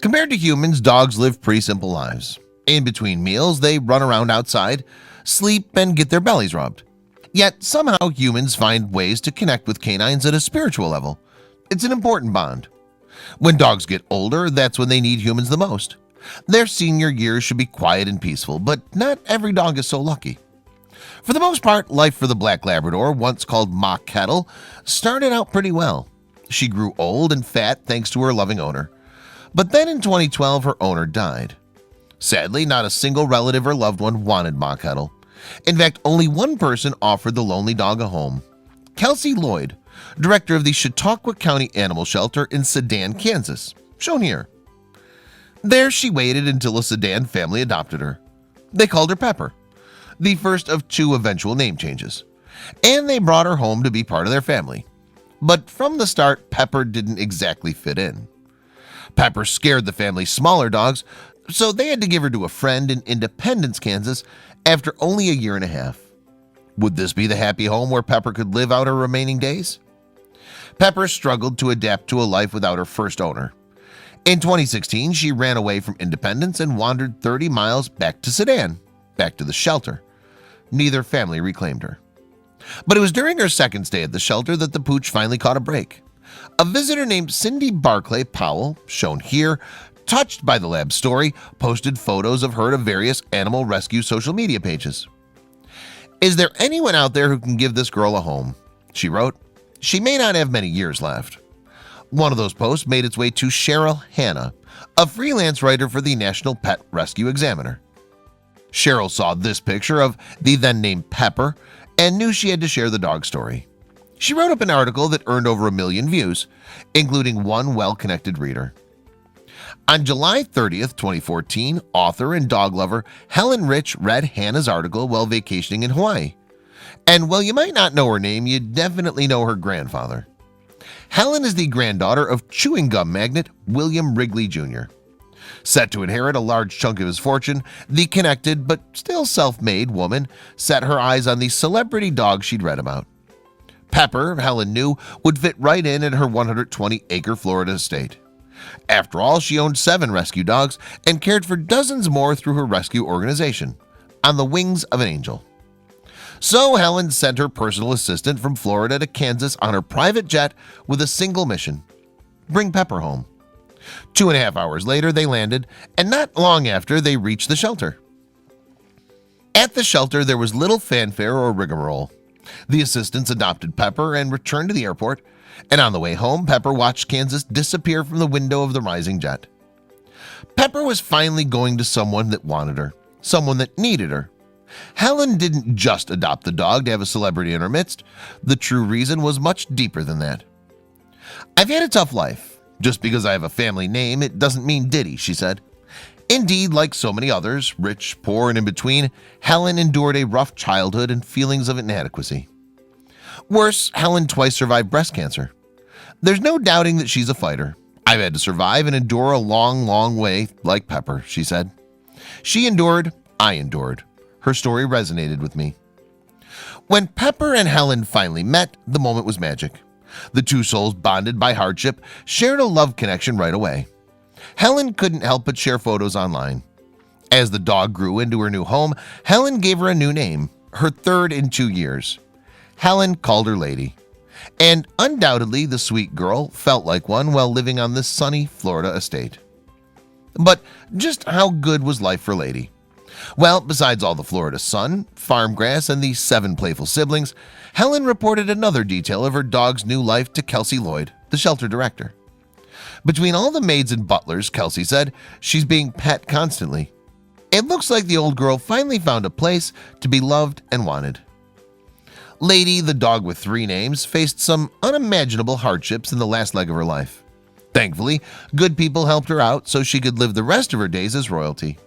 Compared to humans, dogs live pretty simple lives. In between meals, they run around outside, sleep, and get their bellies rubbed. Yet somehow humans find ways to connect with canines at a spiritual level. It's an important bond. When dogs get older, that's when they need humans the most. Their senior years should be quiet and peaceful, but not every dog is so lucky. For the most part, life for the Black Labrador, once called Ma Kettle, started out pretty well. She grew old and fat thanks to her loving owner. But then in 2012, her owner died. Sadly, not a single relative or loved one wanted Ma Kettle. In fact, only one person offered the lonely dog a home. Kelsey Lloyd, director of the Chautauqua County Animal Shelter in Sedan, Kansas, shown here. There she waited until a Sedan family adopted her. They called her Pepper, the first of 2 eventual name changes, and they brought her home to be part of their family. But from the start, Pepper didn't exactly fit in. Pepper scared the family's smaller dogs, so they had to give her to a friend in Independence, Kansas, after only a year and a half. Would this be the happy home where Pepper could live out her remaining days? Pepper struggled to adapt to a life without her first owner. In 2016, she ran away from Independence and wandered 30 miles back to Sedan, back to the shelter. Neither family reclaimed her. But it was during her second stay at the shelter that the pooch finally caught a break. A visitor named Cindy Barclay Powell, shown here, touched by the lab story, posted photos of her to various animal rescue social media pages. "Is there anyone out there who can give this girl a home?" she wrote. "She may not have many years left." One of those posts made its way to Cheryl Hanna, a freelance writer for the National Pet Rescue Examiner. Cheryl saw this picture of the then-named Pepper and knew she had to share the dog story. She wrote up an article that earned over 1 million views, including one well-connected reader. On July 30th, 2014, author and dog lover Helen Rich read Hannah's article while vacationing in Hawaii. And while you might not know her name, you definitely know her grandfather. Helen is the granddaughter of chewing gum magnate William Wrigley Jr. Set to inherit a large chunk of his fortune, the connected but still self-made woman set her eyes on the celebrity dog she'd read about. Pepper, Helen knew, would fit right in at her 120-acre Florida estate. After all, she owned 7 rescue dogs and cared for dozens more through her rescue organization, On the Wings of an Angel. So Helen sent her personal assistant from Florida to Kansas on her private jet with a single mission: bring Pepper home. 2.5 hours later, they landed, and not long after, they reached the shelter. At the shelter, there was little fanfare or rigmarole. The assistants adopted Pepper and returned to the airport, and on the way home, Pepper watched Kansas disappear from the window of the rising jet. Pepper was finally going to someone that wanted her, someone that needed her. Helen didn't just adopt the dog to have a celebrity in her midst. The true reason was much deeper than that. "I've had a tough life. Just because I have a family name, it doesn't mean ditty," she said. Indeed, like so many others, rich, poor, and in between, Helen endured a rough childhood and feelings of inadequacy. Worse, Helen twice survived breast cancer. "There's no doubting that she's a fighter. I've had to survive and endure a long, long way like Pepper," she said. She endured, I endured. Her story resonated with me. When Pepper and Helen finally met, the moment was magic. The 2 souls, bonded by hardship, shared a love connection right away. Helen couldn't help but share photos online. As the dog grew into her new home, Helen gave her a new name, her 3rd in 2 years. Helen called her Lady. And undoubtedly, the sweet girl felt like one while living on this sunny Florida estate. But just how good was life for Lady? Well, besides all the Florida sun, farm grass, and the 7 playful siblings, Helen reported another detail of her dog's new life to Kelsey Lloyd, the shelter director. "Between all the maids and butlers," Kelsey said, "she's being pet constantly. It looks like the old girl finally found a place to be loved and wanted." Lady, the dog with 3 names, faced some unimaginable hardships in the last leg of her life. Thankfully, good people helped her out so she could live the rest of her days as royalty.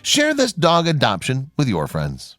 Share this dog adoption with your friends.